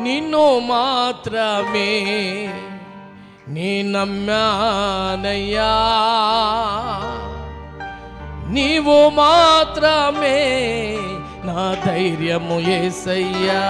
నిన్ను మాత్రమే నీ నమ్మానయ్యా, నీవు మాత్రమే నా ధైర్యము యేసయ్యా,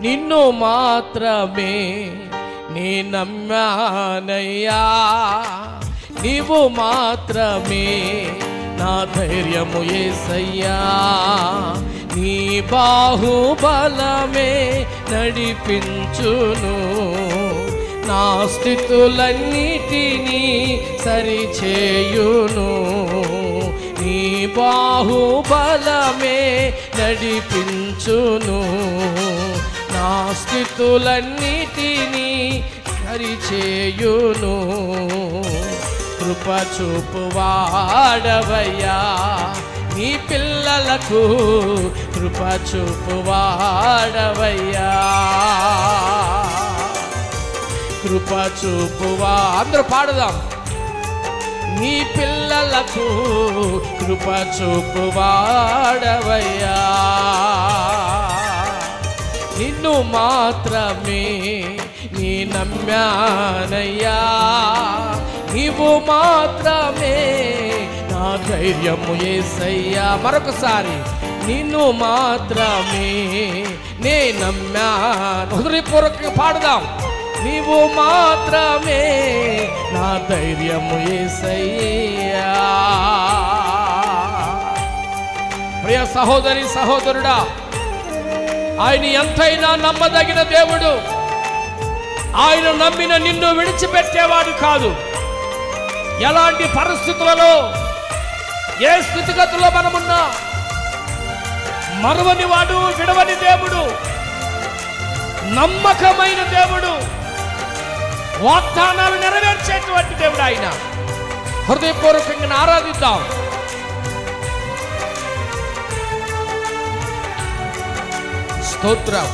నిన్ను మాత్రమే నీ నమ్మానయ్యా, నీవు మాత్రమే నా ధైర్యము యేసయ్యా, నీ బాహుబలమే నడిపించును, నా స్థితులన్నిటినీ సరిచేయును, నీ బాహుబలమే నడిపించును, నా స్థితులన్నిటినీ సరిచేయును, కృప చూపువాడవయ్యా నీ పిల్లలకు, కృప చూపువాడవయ్యా, కృప చూపువా. అందరూ పాడుదాం. నీ పిల్లలకు కృప చూపువాడవయ్యా, నిన్ను మాత్రమే నీ నమ్మానయ్యా, నీవు మాత్రమే నా ధైర్యము యేసయ్యా. మరొకసారి, నిన్ను మాత్రమే నే నమ్మాను. హృదయపూర్వకంగా పాడుదాం. నీవు మాత్రమే నా ధైర్యము యేసయ్యా. ప్రియ సహోదరి సహోదరుడా, ఆయన ఎంతైనా నమ్మదగిన దేవుడు. ఆయన నమ్మిన నిన్ను విడిచిపెట్టేవాడు కాదు. ఎలాంటి పరిస్థితులలో, ఏ స్థితిగతుల్లో మనమున్నా మరువని వాడు, విడవని దేవుడు, నమ్మకమైన దేవుడు, వాగ్దానాలు నెరవేర్చేటువంటి దేవుడు ఆయన. హృదయపూర్వకంగా ఆరాధిద్దాం. స్తోత్రం.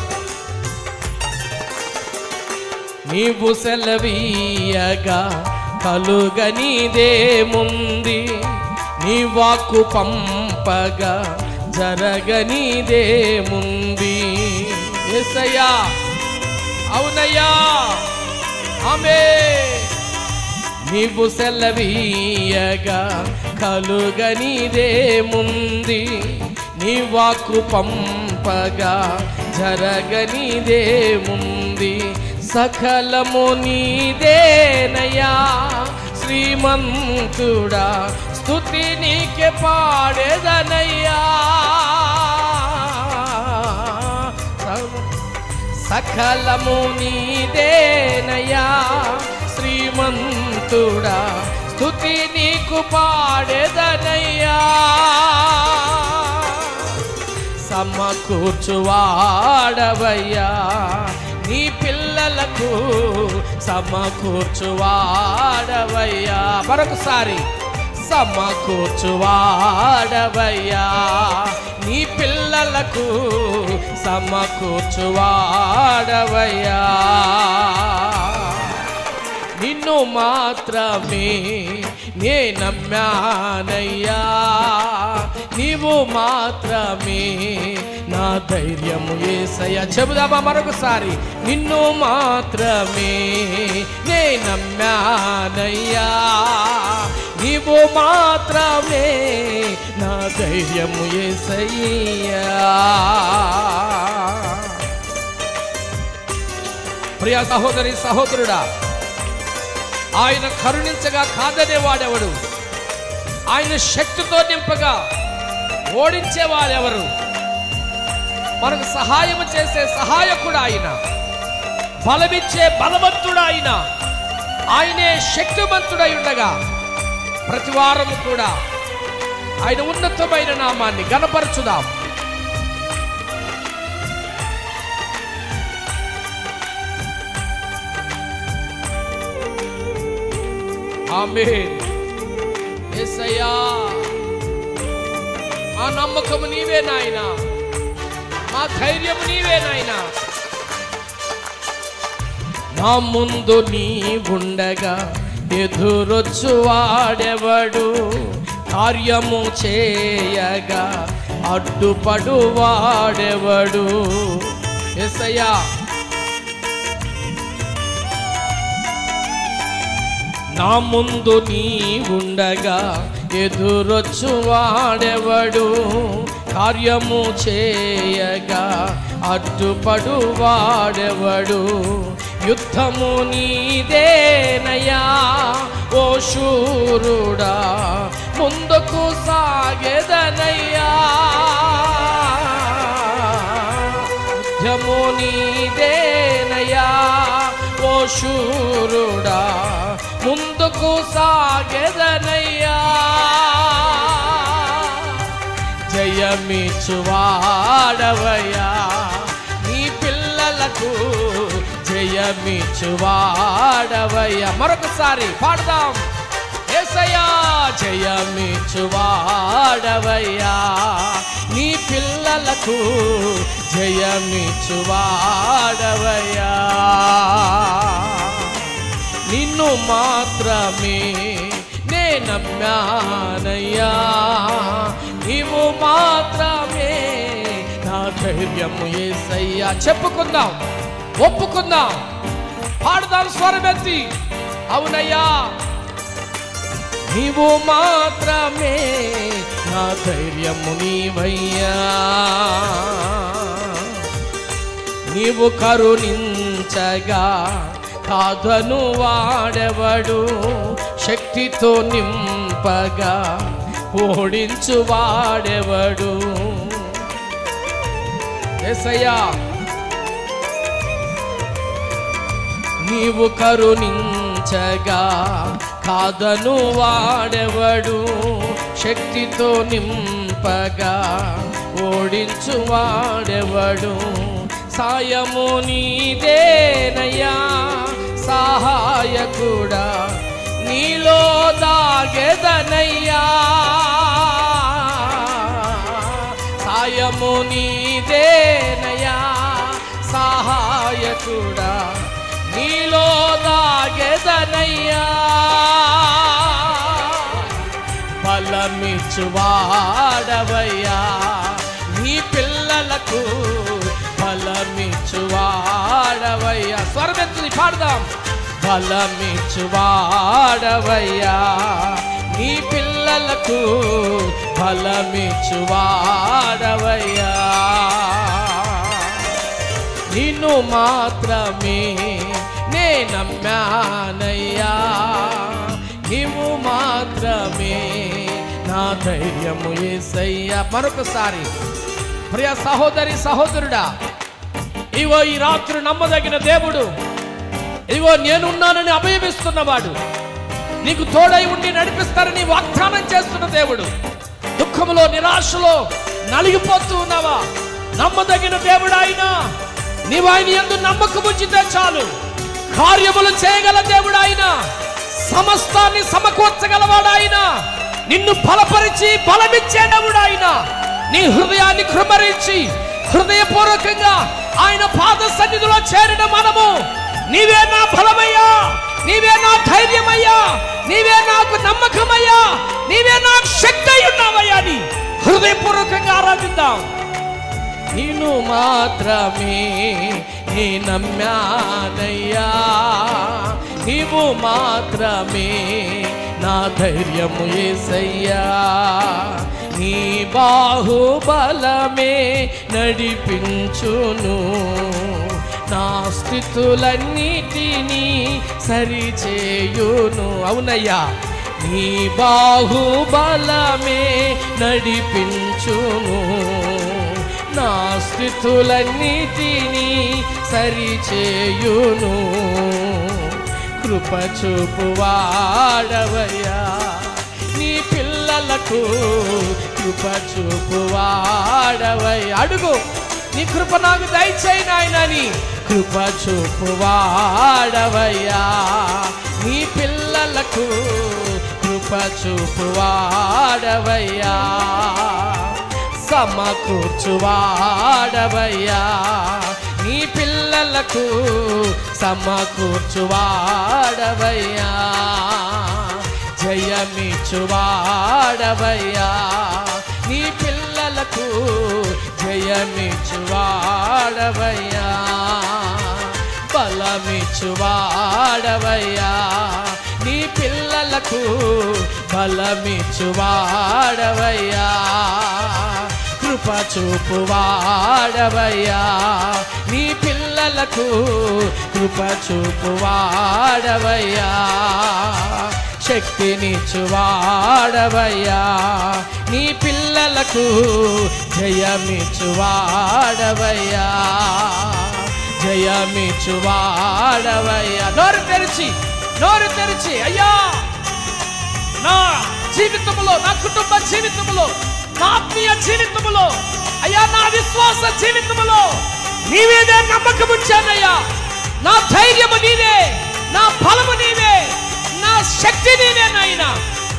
నీవు సెలవీయగా కలుగనిదేముంది, నీ వాక్కు పంపగా జరగనిదేముంది. యేసయ్యా, అవునయ్యా, ఆమేన్. నీవు సెలవీయగా కలుగనిదేముంది, నీ వాక్కు పంపగా జరగనిదేముంది. సకలము నీదేనయ్యా శ్రీమంతుడా, స్తుతి నీకే పాడేదనయ్యా. సకలము నీదేనయ్యా శ్రీమంతుడా, స్తుతి నీకు పాడేదనయ్యా. సమకూర్చువాడవయ్యా నీ పిల్లలకు, సమకూర్చువాడవయ్యా. మరొకసారి, సమకూర్చువాడవయ్యా నీ పిల్లలకు, సమకూర్చువాడవయ్యా, నిన్ను మాత్రమే నే నమ్మానయ్యా, నీవు మాత్రమే నా ధైర్యము యేసయ్యా. చెబుదామా మరొకసారి, నిన్ను మాత్రమే నే నమ్మానయ్యా, నీవు మాత్రమే నా ధైర్యము యేసయ్యా. ప్రియ సహోదరి సహోదరుడా, ఆయన కరుణించగా కాదనేవాడెవడు? ఆయన శక్తితో నింపగా ఓడించేవాడెవరు? మనకు సహాయం చేసే సహాయకుడు ఆయన, బలమిచ్చే బలవంతుడు ఆయన. ఆయనే శక్తివంతుడై ఉండగా ప్రతి వారం కూడా ఆయన ఉన్నతమైన నామాన్ని ఘనపరచుదాం. ఆమేన్. యేసయ్యా, ఆ నమ్మకము నీవే నాయనా, మా ధైర్యము నీవే నాయనా. నా ముందు నీవుండగా ఎదురొచ్చువాడెవడు? కార్యము చేయగా అడ్డుపడు వాడెవడు. యేసయ్యా నా ముందు నీ ఉండగా ఎదురొచ్చు వాడెవడు. కార్యము చేయగా అడ్డుపడు వాడెవడు. యుద్ధము నీదేనయ్యా ఓ శూరుడా, ముందుకు సాగెదనయ్యా. యుద్ధము నీదేనయ్యా ఓ శూరుడా, ముందుకు సాగెదనయ్యా. జయమిచ్చువాడవయ్యా నీ పిల్లలకు, జయమిచ్చువాడవయ్యా. మరొకసారి పాడదాం. యేసయ్యా జయమిచ్చువాడవయ్యా నీ పిల్లలకు, జయమిచ్చువాడవయ్యా. నిన్ను మాత్రమే నే నమ్మానయ్యా, నీవు మాత్రమే నా ధైర్యము యేసయ్యా. చెప్పుకుందాం, ఒప్పుకుందాం, పాడదాం స్వరమెత్తి. అవునయ్యా నీవు మాత్రమే నా ధైర్యము నీవయ్యా. నీవు కరుణించగా కాదను వాడెవడు. శక్తితో నింపగా ఓడించు వాడెవడు. యేసయ్యా నీవు కరుణించగా కాదను వాడెవడు. శక్తితో నింపగా ఓడించు వాడెవడు. సాయము నీదేనయ్యా సహాయకుడా, నీలో దాగెదనయ్యా. సాయము నీదేనయ్యా సహాయకుడా, నీలో దాగెదనయ్యా. బలమిచ్చువాడవయ్యా నీ పిల్లలకు, బలమిచ్చువాడవయ్యా. స్వరమెత్తి పాడదాం. బలమిచ్చువాడవయ్యా నీ పిల్లలకు, బలమిచ్చువాడవయ్యా. నిన్ను మాత్రమే నే నమ్మానయ్యా, నీవు మాత్రమే నా ధైర్యము యేసయ్యా. మరొకసారి ప్రియ సహోదరి సహోదరుడా, ఇగో ఈ రాత్రి నమ్మదగిన దేవుడు, ఇగో నేనున్నానని అభయమిస్తున్నవాడు, నీకు తోడై ఉండి నడిపిస్తారని వాగ్దానం చేస్తున్న దేవుడు. దుఃఖములో నిరాశలో నలిగిపోతూ ఉన్నావా? నమ్మదగిన దేవుడు ఆయన. నీవు ఆయన యందు నమ్మకం ఉంచితే చాలు, కార్యములు చేయగల దేవుడు ఆయన. సమస్తాన్ని సమకూర్చగలవాడు ఆయన. నిన్ను బలపరిచి బలమిచ్చే దేవుడు ఆయన. నీ హృదయాన్ని కృమరించి హృదయపూర్వకంగా ఆయన పాద సన్నిధిలో చేరిన మనము, నీవే నా బలమయ్యా, నీవే నా ధైర్యమయ్యా, నీవే నాకు నమ్మకమయ్యా, నీవే నాకు శక్తి అయి ఉన్నావయ్యా అని హృదయపూర్వకంగా ఆరాధిద్దాం. నిన్ను మాత్రమే నీ నమ్మానయ్యా, నీవు మాత్రమే నా ధైర్యము యేసయ్యా. నీ బాహుబలమే నడిపించును, నా స్థితులన్నిటినీ సరిచేయును. అవునయ్యా నీ బాహుబలమే నడిపించును, నా స్థితులన్నిటినీ సరిచేయును. కృప చూపువాడవయ్యా నీ పిల్లలకు, కృప చూపువాడవయ్యా. అడుగు, నీ కృప నాకు దయచేయి నాయనని. కృప చూపువాడవయ్యా నీ పిల్లలకు, కృప చూపువాడవయ్యా. సమకూర్చువాడవయ్యా నీ పిల్లలకు, సమకూర్చువాడవయ్యా. జయమిచ్చువాడవయ్యా నీ పిల్లలకు, పిల్లలకు జయమిచ్చువాడవయ్యా, బలమిచ్చువాడవయ్యా, నీ పిల్లలకు బలమిచ్చువాడవయ్యా, కృప చూపువాడవయ్యా, నీ పిల్లలకు కృప చూపువాడవయ్యా, శక్తినిచ్చువాడవయ్యా, నీ పిల్లలకు జయమిచ్చువాడవయ్యా, జయమిచ్చువాడవయ్యా. నోరు తెరిచి అయ్యా, నా జీవితంలో, నా కుటుంబ జీవితంలో, నా ఆత్మీయ జీవితంలో, అయ్యా నా విశ్వాస జీవితంలో నీ మీదే నమ్మకం ఉంచానయ్యా. నా ధైర్యము నీవే, నా బలము నీవే, నా శక్తి నీవే నాయనా.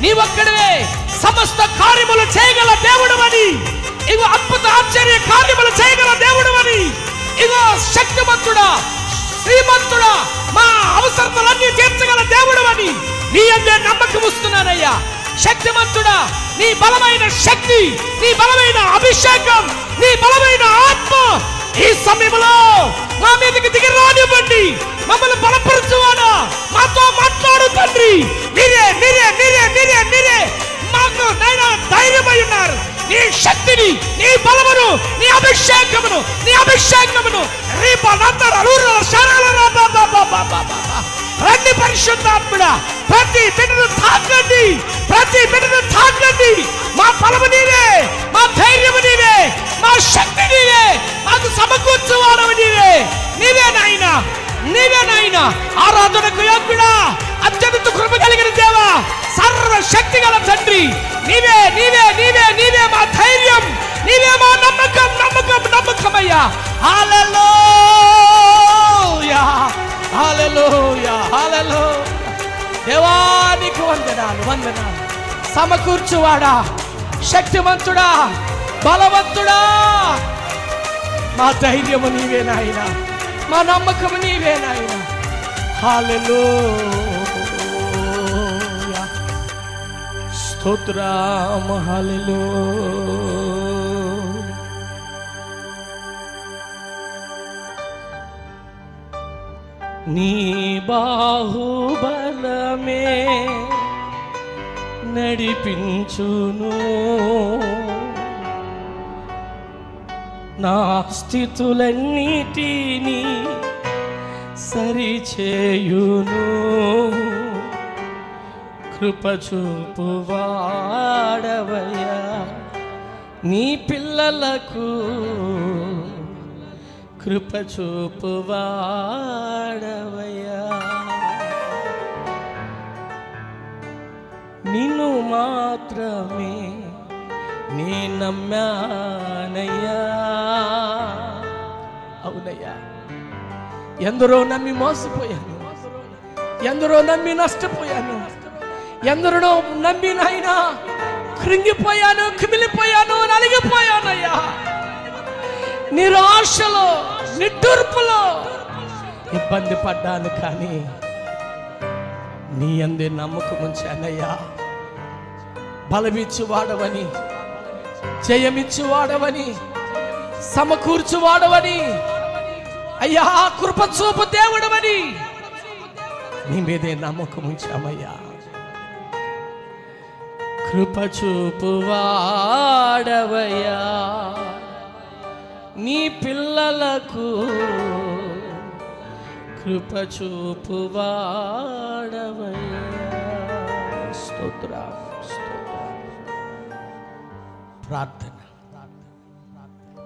నీ ఒక్కడివే సమస్త కార్యములు చేయగల దేవుడు అని, ఇగో అద్భుత ఆశ్చర్య కార్యములు చేయగల దేవుడు అని, ఇగో శక్తిమంతుడా, శ్రీమంతుడా, మా అవసరతలన్నీ తీర్చగల దేవుడు అని నీ అందే నమ్మకం వస్తున్నానయ్యా. శక్తిమంతుడా, నీ బలమైన శక్తి, నీ బలమైన అభిషేకం, నీ బలమైన ఆత్మ ఈ సమయంలో మా మీదకి దిగి రానివ్వండి. మమ్మల్ని బలపరుచువాడా, మాతో మాట్లాడు తండ్రి. మీరే మీరే మీరే మీరే మీరే మాకు నైనా ధైర్యమై ఉన్నారు. నీ శక్తిని, నీ బలమును, నీ అభిషేకమును, నీ అభిషేకమును రండి పరిశుద్ధాత్ముడా, ప్రతి బిడ్డను తాకండి, ప్రతి బిడ్డను తాకండి. మా బలము నీవే, మా ధైర్యము నీవే, మా శక్తి నీవే, మాకు సమకూర్చువాడవు నీవే. నీవే నాయనా, నీవే నాయనా. ఆరాధనకు యోగ్యుడా, అత్యంత కృప కలిగిన దేవా, సర్వ శక్తి గల తండ్రి, నీవే నీవే నీవే నీవే మా ధైర్యం, నీవే మా నమ్మకం నమ్మకం నమ్మకమయ్యా. హల్లెలూయా హల్లెలూయా హల్లెలూయా. దేవానికి వందనాలు వందనాలు. సమకూర్చువాడా, శక్తివంతుడా, బలవంతుడా, మా ధైర్యము నీవే నాయనా, మా నమ్మకము నీవే నాయనా. హల్లెలూయా స్తోత్రం. హల్లెలూయా. నీ బాహుబలమే నడిపించును, నా స్థితులన్నిటినీ సరిచేయును, కృప చూపువాడవయ్యా, నీ పిల్లలకు కృప చూపువాడవయ్యా. నిన్ను మాత్రమే నీ నమ్మానయ్యా. అవునయ్యా, ఎందరో నమ్మి మోసపోయాను, ఎందరో నమ్మి నష్టపోయాను, ఎందరో నమ్మి నాయనా కృంగిపోయాను, కుమిలిపోయాను, నలిగిపోయానయ్యా. నిరాశలో, నిట్టూర్పులో ఇబ్బంది పడ్డాను, కానీ నీ అందే నమ్మకం ఉంచానయ్యా. బలమిచ్చువాడవని, జయమిచ్చువాడవని, సమకూర్చువాడవని అయ్యా, కృప చూపు దేవుడవని నీ మీదే నమ్మకం ఉంచామయ్యా. కృప చూపువాడవయ్యా, నీ పిల్లలకు కృప చూపువాడవయ్యా. స్తోత్రం స్తోత్రం. ప్రార్థన.